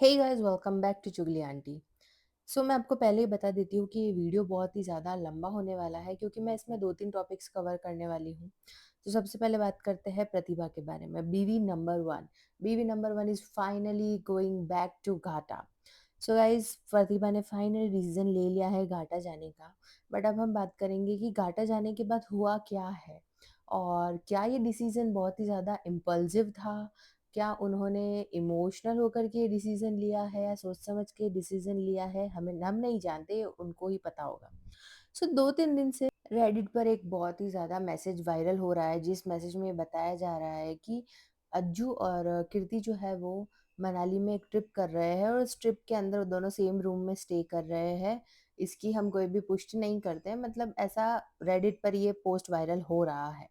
Hey guys welcome back to Chugli aunty. So मैं आपको पहले ही बता देती हूँ कि ये वीडियो बहुत ही ज़्यादा लंबा होने वाला है क्योंकि मैं इसमें 2-3 टॉपिक्स कवर करने वाली हूँ। तो सबसे पहले बात करते हैं प्रतिभा के बारे में। बीवी नंबर 1। बीवी number 1 is finally going back to Ghata. So guys प्रतिभा ने फाइनली डिसीज़न ले लिया है घाटा जाने का। बट अब हम बात करेंगे कि घाटा जाने के बाद हुआ क्या है? और क्या ये डिसीज़न बहुत ही ज़्यादा इम्पल्सिव था? क्या उन्होंने इमोशनल होकर के डिसीजन लिया है या सोच समझ के डिसीजन लिया है, हम नहीं जानते, उनको ही पता होगा। सो 2-3 दिन से रेडिट पर एक बहुत ही ज़्यादा मैसेज वायरल हो रहा है जिस मैसेज में बताया जा रहा है कि अज्जू और कीर्ति जो है वो मनाली में एक ट्रिप कर रहे हैं और उस ट्रिप के अंदर वो दोनों सेम रूम में स्टे कर रहे हैं। इसकी हम कोई भी पुष्टि नहीं करते हैं, मतलब ऐसा रेडिट पर ये पोस्ट वायरल हो रहा है।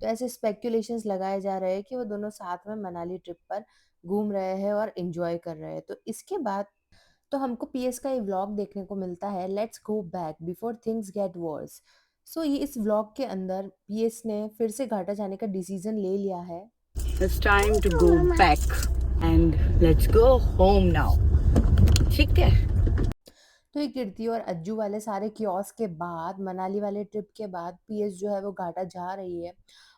तो ऐसे स्पेक्यूलेशंस लगाए जा रहे हैं कि वो दोनों साथ में मनाली ट्रिप पर घूम रहे हैं और एंजॉय कर रहे हैं। तो इसके बाद तो हमको पीएस का ये व्लॉग देखने को मिलता है, let's go back before things get worse. So ये इस व्लॉग के अंदर पीएस ने फिर से घाटा जाने का डिसीजन ले लिया है। It's time to go back and let's go home now. ठीक है। तो ये कीर्ति और अज्जू वाले सारे कियोस्क के बाद, मनाली वाले ट्रिप के बाद पीएस जो है वो घाटा जा रही है।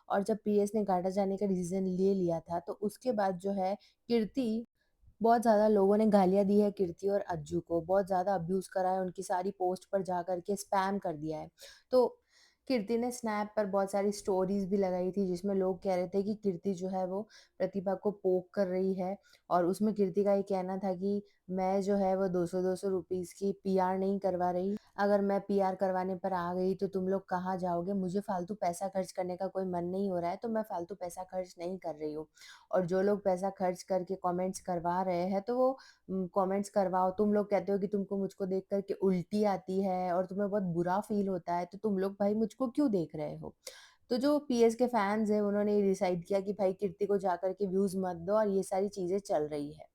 और जब पीएस ने घाटा जाने का डिसीजन ले लिया था तो उसके बाद जो है कीर्ति, बहुत ज़्यादा लोगों ने गालियाँ दी है कीर्ति और अज्जू को, बहुत ज़्यादा अब्यूज़ करा है, उनकी सारी पोस्ट पर जा कर के स्पैम कर दिया है। तो कीर्ति ने स्नैप पर बहुत सारी स्टोरीज़ भी लगाई थी जिसमें लोग कह रहे थे कि कीर्ति जो है वो प्रतिभा को पोक कर रही है। और उसमें कीर्ति का ये कहना था कि मैं जो है वो 200-200 रुपीज़ की पीआर नहीं करवा रही। अगर मैं पीआर करवाने पर आ गई तो तुम लोग कहाँ जाओगे? मुझे फालतू पैसा खर्च करने का कोई मन नहीं हो रहा है, तो मैं फालतू पैसा खर्च नहीं कर रही हूँ। और जो लोग पैसा खर्च करके कमेंट्स करवा रहे हैं तो वो कमेंट्स करवाओ। तुम लोग कहते हो कि तुमको मुझको देख कर के उल्टी आती है और तुम्हें बहुत बुरा फ़ील होता है, तो तुम लोग भाई मुझको क्यों देख रहे हो? तो जो पीएस के फैन्स हैं उन्होंने ये डिसाइड किया कि भाई कीर्ति को जाकर के व्यूज़ मत दो और ये सारी चीज़ें चल रही है।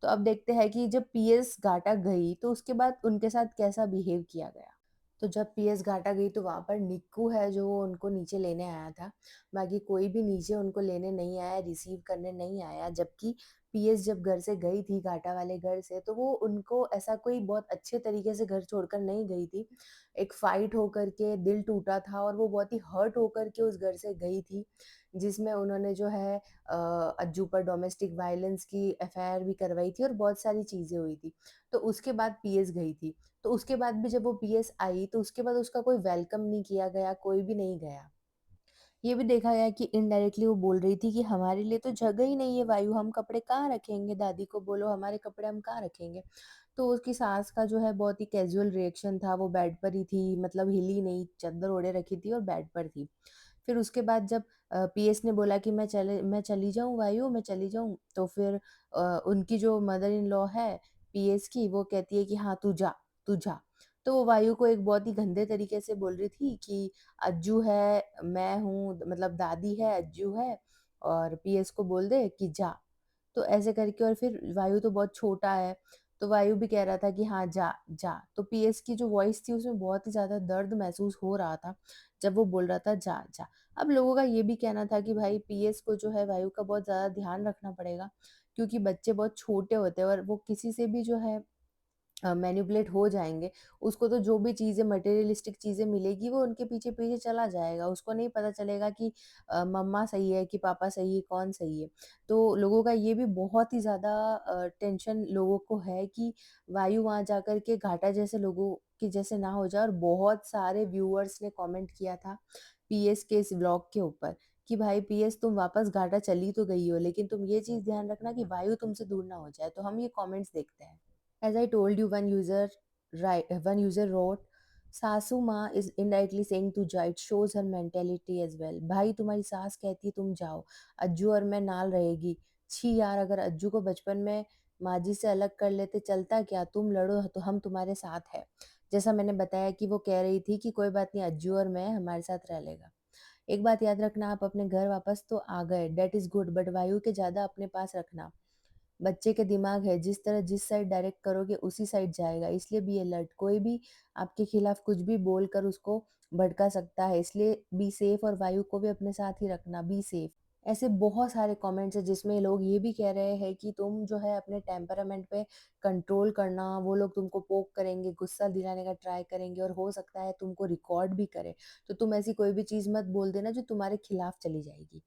तो अब देखते हैं कि जब पीएस घाटा गई तो उसके बाद उनके साथ कैसा बिहेव किया गया। तो जब पीएस घाटा गई तो वहाँ पर निक्कू है जो उनको नीचे लेने आया था। बाकी कोई भी नीचे उनको लेने नहीं आया, रिसीव करने नहीं आया। जबकि पीएस जब घर से गई थी घाटा वाले घर से तो वो उनको ऐसा कोई बहुत अच्छे तरीके से घर छोड़कर नहीं गई थी। एक फाइट होकर के दिल टूटा था और वो बहुत ही हर्ट होकर के उस घर से गई थी, जिसमें उन्होंने जो है अज्जू पर डोमेस्टिक वायलेंस की एफआईआर भी करवाई थी और बहुत सारी चीज़ें हुई थी। तो उसके बाद पीएस गई थी। तो उसके बाद भी जब वो पीएस आई तो उसके बाद उसका कोई वेलकम नहीं किया गया, कोई भी नहीं गया। ये भी देखा गया कि इनडायरेक्टली वो बोल रही थी कि हमारे लिए तो जगह ही नहीं है वायु, हम कपड़े कहाँ रखेंगे? दादी को बोलो हमारे कपड़े हम कहाँ रखेंगे? तो उसकी सास का जो है बहुत ही कैजुअल रिएक्शन था, वो बेड पर ही थी, मतलब हिली नहीं, चद्दर ओढ़े रखी थी और बेड पर थी। फिर उसके बाद जब पीएस ने बोला कि मैं चली जाऊँ वायु, मैं चली जाऊँ, तो फिर उनकी जो मदर इन लॉ है पीएस की, वो कहती है कि हाँ, तू जा, तू जा। तो वो वायु को एक बहुत ही गंदे तरीके से बोल रही थी कि अज्जू है, मैं हूँ, मतलब दादी है, अज्जू है और पीएस को बोल दे कि जा। तो ऐसे करके और फिर वायु तो बहुत छोटा है, तो वायु भी कह रहा था कि हाँ, जा, जा। तो पीएस की जो वॉइस थी उसमें बहुत ही ज़्यादा दर्द महसूस हो रहा था, जब वो बोल रहा था जा, जा। अब लोगों का ये भी कहना था कि भाई पीएस को जो है वायु का बहुत ज़्यादा ध्यान रखना पड़ेगा, क्योंकि बच्चे बहुत छोटे होते हैं और वो किसी से भी जो है मैनिपुलेट हो जाएँगे। उसको तो जो भी चीज़ें मटेरियलिस्टिक चीज़ें मिलेगी वो उनके पीछे-पीछे चला जाएगा। उसको नहीं पता चलेगा कि मम्मा सही है कि पापा सही है, कौन सही है। तो लोगों का ये भी बहुत ही ज़्यादा टेंशन लोगों को है कि वायु वहाँ जाकर के घाटा जैसे लोगों के जैसे ना हो जाए। और बहुत सारे व्यूअर्स ने कमेंट किया था पीएस के इस व्लॉग के ऊपर कि भाई पीएस तुम वापस घाटा चली तो गई हो, लेकिन तुम ये चीज़ ध्यान रखना कि वायु तुमसे दूर ना हो जाए। तो हम ये कमेंट्स देखते हैं। As I told you, one user wrote, "सासू माँ is indirectly saying to जा, it shows her mentality as well." भाई तुम्हारी सास कहती है तुम जाओ, अज्जू और मैं नाल रहेगी। छी यार, अगर अज्जू को बचपन में माँ जी से अलग कर लेते चलता क्या? तुम लड़ो तो हम तुम्हारे साथ है। जैसा मैंने बताया कि वो कह रही थी कि कोई बात नहीं, अज्जू और मैं हमारे साथ रह लेगा। एक बात याद रखना, आप अपने घर वापस तो आ गए, डेट इज गुड, बट वायु के ज़्यादा अपने पास रखना। बच्चे के दिमाग है, जिस तरह जिस साइड डायरेक्ट करोगे उसी साइड जाएगा, इसलिए बी अलर्ट। कोई भी आपके खिलाफ कुछ भी बोलकर उसको भड़का सकता है, इसलिए बी सेफ और वायु को भी अपने साथ ही रखना, बी सेफ। ऐसे बहुत सारे कमेंट्स हैं जिसमें लोग ये भी कह रहे हैं कि तुम जो है अपने टेम्परामेंट पे कंट्रोल करना, वो लोग तुमको पोक करेंगे, गुस्सा दिलाने का ट्राई करेंगे और हो सकता है तुमको रिकॉर्ड भी करें। तो तुम ऐसी कोई भी चीज़ मत बोल देना जो तुम्हारे खिलाफ चली जाएगी।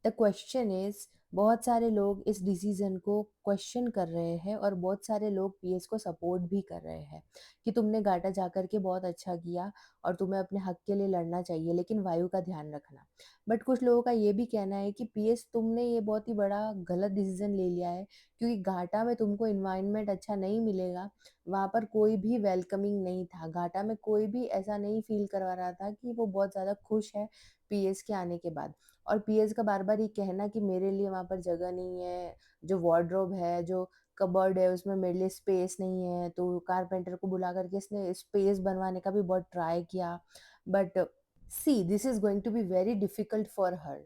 द क्वेश्चन इज़, बहुत सारे लोग इस डिसीज़न को क्वेश्चन कर रहे हैं और बहुत सारे लोग पीएस को सपोर्ट भी कर रहे हैं कि तुमने घाटा जा कर के बहुत अच्छा किया और तुम्हें अपने हक के लिए लड़ना चाहिए, लेकिन वायु का ध्यान रखना। बट कुछ लोगों का ये भी कहना है कि पीएस तुमने ये बहुत ही बड़ा गलत डिसीज़न ले लिया है, क्योंकि घाटा में तुमको एनवायरनमेंट अच्छा नहीं मिलेगा। वहाँ पर कोई भी वेलकमिंग नहीं था। घाटा में कोई भी ऐसा नहीं फ़ील करवा रहा था कि वो बहुत ज़्यादा खुश है पीएस के आने के बाद। और पीएस का बार-बार ये कहना कि मेरे लिए वहाँ पर जगह नहीं है, जो वार्डरोब है, जो कबर्ड है उसमें मेरे लिए स्पेस नहीं है, तो कारपेंटर को बुला कर के इसने स्पेस बनवाने का भी बहुत ट्राई किया। But see this is going to be very difficult for her.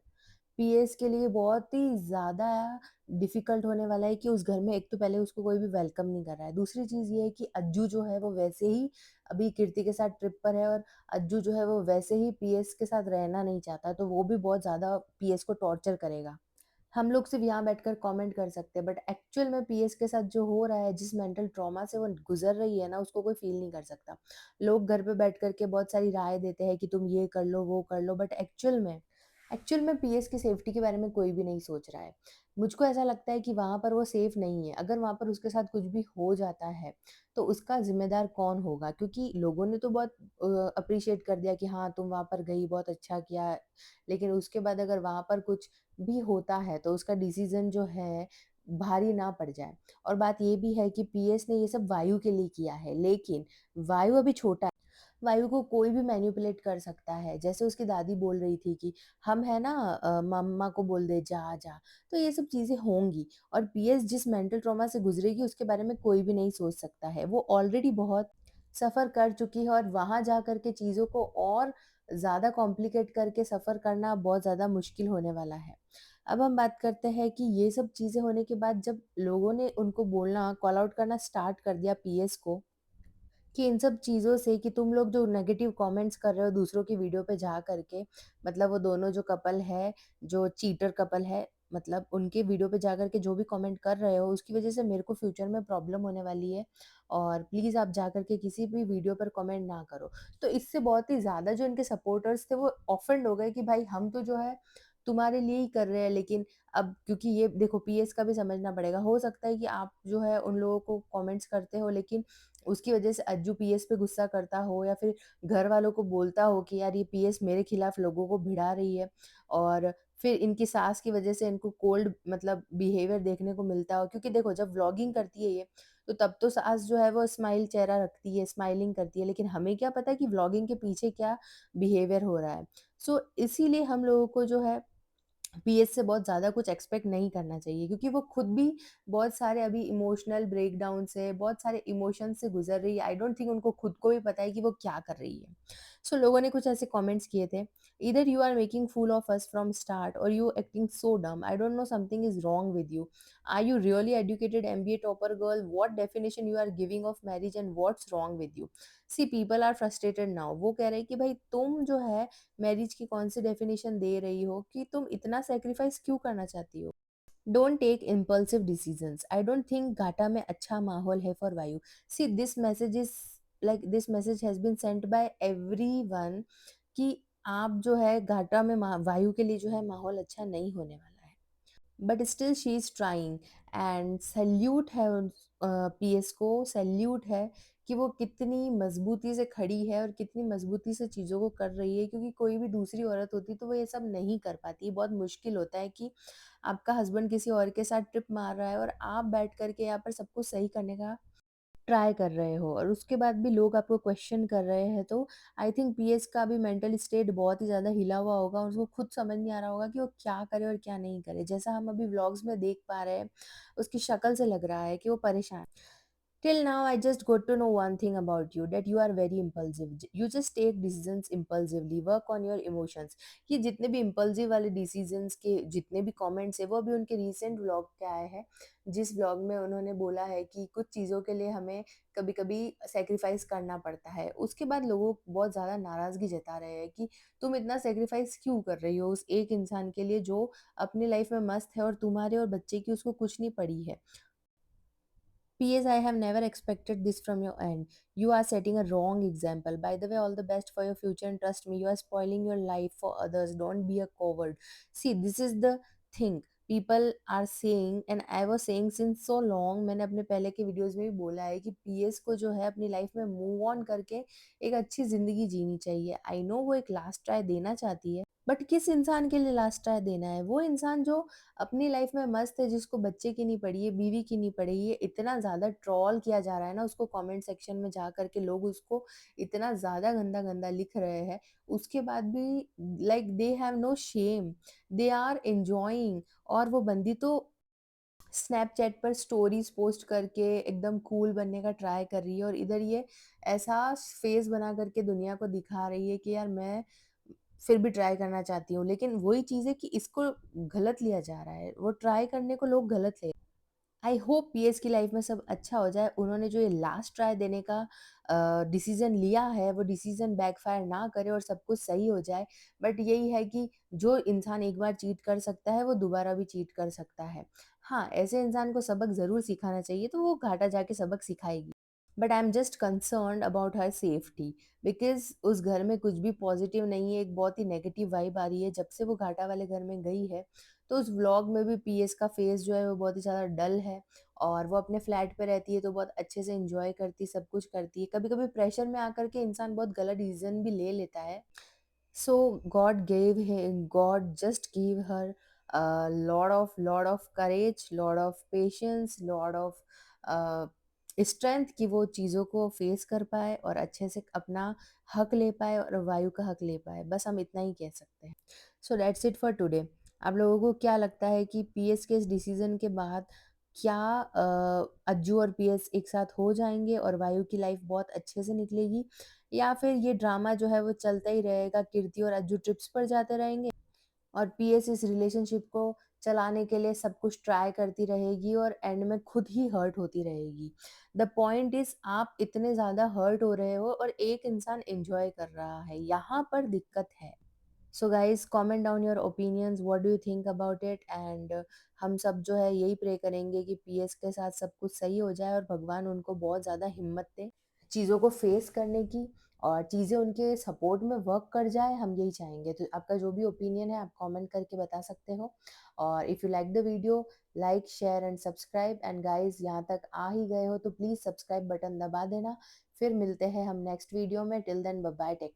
PS के लिए बहुत ही ज़्यादा डिफ़िकल्ट होने वाला है कि उस घर में एक तो पहले उसको कोई भी वेलकम नहीं कर रहा है। दूसरी चीज़ ये है कि अज्जू जो है वो वैसे ही अभी कीर्ति के साथ ट्रिप पर है और अज्जू जो है वो वैसे ही पीएस के साथ रहना नहीं चाहता, तो वो भी बहुत ज़्यादा पीएस को टॉर्चर करेगा। हम लोग सिर्फ़ यहाँ बैठकर कमेंट कर सकते हैं, बट एक्चुअल में पीएस के साथ जो हो रहा है, जिस मेंटल ट्रॉमा से वो गुज़र रही है ना, उसको कोई फ़ील नहीं कर सकता। लोग घर पे बैठ कर के बहुत सारी राय देते हैं कि तुम ये कर लो, वो कर लो, बट एक्चुअल में पीएस की सेफ्टी के बारे में कोई भी नहीं सोच रहा है। मुझको ऐसा लगता है कि वहाँ पर वो सेफ नहीं है। अगर वहाँ पर उसके साथ कुछ भी हो जाता है, तो उसका ज़िम्मेदार कौन होगा? क्योंकि लोगों ने तो बहुत एप्रिशिएट कर दिया कि हाँ, तुम वहाँ पर गई, बहुत अच्छा किया। लेकिन उसके बाद अगर वहाँ पर कुछ भी होता है, तो उसका डिसीज़न जो है, भारी ना पड़ जाए। और बात ये भी है कि पीएस ने ये सब वायु के लिए किया है, लेकिन वायु अभी छोटा है। वायु को कोई भी मैनिपुलेट कर सकता है। जैसे उसकी दादी बोल रही थी कि हम है ना, मम्मा को बोल दे जा, जा। तो ये सब चीज़ें होंगी और पीएस जिस मेंटल ट्रॉमा से गुज़रेगी उसके बारे में कोई भी नहीं सोच सकता है। वो ऑलरेडी बहुत सफ़र कर चुकी है और वहाँ जा कर के चीज़ों को और ज़्यादा कॉम्प्लिकेट करके सफ़र करना बहुत ज़्यादा मुश्किल होने वाला है। अब हम बात करते हैं कि ये सब चीज़ें होने के बाद जब लोगों ने उनको बोलना, कॉल आउट करना स्टार्ट कर दिया पीएस को कि इन सब चीज़ों से कि तुम लोग जो नेगेटिव कमेंट्स कर रहे हो दूसरों की वीडियो पे जा करके, मतलब वो दोनों जो कपल है, जो चीटर कपल है, मतलब उनके वीडियो पे जा कर के जो भी कमेंट कर रहे हो, उसकी वज़ह से मेरे को फ्यूचर में प्रॉब्लम होने वाली है और प्लीज़ आप जा कर के किसी भी वीडियो पर कमेंट ना करो। तो इससे बहुत ही ज़्यादा जो इनके सपोर्टर्स थे वो ऑफेंड हो गए कि भाई हम तो जो है तुम्हारे लिए ही कर रहे हैं, लेकिन अब क्योंकि ये देखो पीएस का भी समझना पड़ेगा। हो सकता है कि आप जो है उन लोगों को कमेंट्स करते हो, लेकिन उसकी वजह से अज्जू पीएस पे गुस्सा करता हो या फिर घर वालों को बोलता हो कि यार ये पीएस मेरे खिलाफ लोगों को भिड़ा रही है और फिर इनकी सास की वजह से इनको कोल्ड मतलब बिहेवियर देखने को मिलता हो, क्योंकि देखो जब व्लॉगिंग करती है ये, तो तब तो सास जो है वो स्माइल चेहरा रखती है, स्माइलिंग करती है, लेकिन हमें क्या पता कि व्लॉगिंग के पीछे क्या बिहेवियर हो रहा है। सो इसीलिए हम लोगों को जो है पीएस से बहुत ज़्यादा कुछ एक्सपेक्ट नहीं करना चाहिए, क्योंकि वो खुद भी बहुत सारे अभी इमोशनल ब्रेकडाउन से, बहुत सारे इमोशन से गुज़र रही है। आई डोंट थिंक उनको खुद को भी पता है कि वो क्या कर रही है। सो लोगों ने कुछ ऐसे कमेंट्स किए थे, "either you are making fool of us from start और you acting so dumb. I don't know something is wrong with you. Are you really educated MBA topper girl? What definition you are giving of marriage and what's wrong with you? See people are frustrated now." वो कह रहे हैं कि भाई तुम जो है marriage की कौन-सी डेफिनिशन दे रही हो कि तुम इतना सैक्रिफाइस क्यों करना चाहती हो? Don't take impulsive decisions. I don't think घाटा में अच्छा माहौल है for Vayu. See this message has been sent by everyone कि आप जो है घाटा में वायु के लिए जो है माहौल अच्छा नहीं होने वाला है। But still she is trying and salute है पीएस को, सैल्यूट है कि वो कितनी मज़बूती से खड़ी है और कितनी मज़बूती से चीज़ों को कर रही है, क्योंकि कोई भी दूसरी औरत होती तो वो ये सब नहीं कर पाती। बहुत मुश्किल होता है कि आपका हस्बैंड किसी और के साथ ट्रिप मार रहा है और आप बैठ कर के यहाँ पर सब कुछ सही करने का ट्राई कर रहे हो और उसके बाद भी लोग आपको क्वेश्चन कर रहे हैं, तो आई थिंक पीएस का भी मेंटल स्टेट बहुत ही ज़्यादा हिला हुआ होगा और उसको खुद समझ नहीं आ रहा होगा कि वो क्या करे और क्या नहीं करे। जैसा हम अभी व्लॉग्स में देख पा रहे हैं, उसकी शक्ल से लग रहा है कि वो परेशान है। Till now, I just got to know one thing about you, that you are very impulsive. You just take decisions impulsively. Work on your emotions. कि जितने भी impulsive वाले decisions के जितने भी comments है वो अभी उनके recent vlog के आए हैं, जिस vlog में उन्होंने बोला है कि कुछ चीज़ों के लिए हमें कभी-कभी sacrifice करना पड़ता है। उसके बाद लोग बहुत ज़्यादा नाराज़गी जता रहे हैं कि तुम इतना sacrifice क्यों कर रही हो उस एक इंसान के लिए जो अपनी लाइफ में मस्त है और तुम्हारे और बच्चे की उसको कुछ नहीं पड़ी है। PS, I have never expected this from your end. You are setting a wrong example. By the way, all the best for your future and trust me, you are spoiling your life for others. Don't be a coward. See, this is the thing. People are saying and I was saying since so long, मैंने अपने पहले के videos में भी बोला है कि PS को जो है अपनी लाइफ में मूव ऑन करके एक अच्छी ज़िंदगी जीनी चाहिए। आई नो वो एक लास्ट ट्राई देना चाहती है, बट किस इंसान के लिए लास्ट ट्राई देना है? वो इंसान जो अपनी लाइफ में मस्त है, जिसको बच्चे की नहीं पड़ी है, बीवी की नहीं पड़ी है, इतना ज़्यादा ट्रोल किया जा रहा है ना उसको कमेंट सेक्शन में जा कर के लोग उसको इतना ज़्यादा गंदा-गंदा लिख रहे हैं, उसके बाद भी like they have no shame, they are enjoying. और वो बंदी तो स्नैपचैट पर स्टोरीज़ पोस्ट करके एकदम कूल बनने का ट्राई कर रही है और इधर ये ऐसा फेस बना करके दुनिया को दिखा रही है कि यार मैं फिर भी ट्राई करना चाहती हूँ। लेकिन वही चीज़ है कि इसको गलत लिया जा रहा है, वो ट्राई करने को लोग गलत ले। आई होप पीएस की लाइफ में सब अच्छा हो जाए। उन्होंने जो ये लास्ट ट्राई देने का डिसीज़न लिया है, वो डिसीज़न बैकफायर ना करे और सब कुछ सही हो जाए। बट यही है कि जो इंसान एक बार चीट कर सकता है, वो दोबारा भी चीट कर सकता है। हाँ, ऐसे इंसान को सबक ज़रूर सिखाना चाहिए, तो वो घाटा जाके सबक सिखाएगी। But I am just concerned about her safety, because उस घर में कुछ भी पॉज़िटिव नहीं है, एक बहुत ही नेगेटिव वाइब आ रही है। जब से वो घाटा वाले घर में गई है, तो उस व्लॉग में भी पीएस का फेस जो है वो बहुत ही ज़्यादा डल है और वो अपने फ्लैट पे रहती है तो बहुत अच्छे से एन्जॉय करती, सब कुछ करती है। कभी-कभी प्रेशर में आकर के इंसान बहुत गलत डिसीज़न भी ले लेता है। So God just gave her a lot of courage, lot of patience, lot of uh, strength कि वो चीज़ों को फेस कर पाए और अच्छे से अपना हक ले पाए और वायु का हक ले पाए। बस हम इतना ही कह सकते हैं। So that's it for today. आप लोगों को क्या लगता है कि पीएस के इस डिसीजन के बाद क्या अज्जू और पीएस एक साथ हो जाएँगे और वायु की लाइफ बहुत अच्छे से निकलेगी? या फिर ये ड्रामा जो है वो चलता ही रहेगा, कीर्ति और अज्जू ट्रिप्स पर जाते रहेंगे और पीएस इस रिलेशनशिप को चलाने के लिए सब कुछ ट्राई करती रहेगी और एंड में खुद ही हर्ट होती रहेगी। द पॉइंट इज़ आप इतने ज़्यादा हर्ट हो रहे हो और एक इंसान एन्जॉय कर रहा है, यहाँ पर दिक्कत है। So guys comment down your opinions, what do you think about it and हम सब जो है यही प्रे करेंगे कि पीएस के साथ सब कुछ सही हो जाए और भगवान उनको बहुत ज़्यादा हिम्मत दे चीज़ों को फेस करने की और चीज़ें उनके सपोर्ट में वर्क कर जाए, हम यही चाहेंगे। तो आपका जो भी ओपिनियन है आप कमेंट करके बता सकते हो और if you like the video, like, share and subscribe and guys यहाँ तक आ ही गए हो तो प्लीज़ सब्सक्राइब बटन दबा देना। फिर मिलते हैं हम नेक्स्ट वीडियो में, till then bye bye, take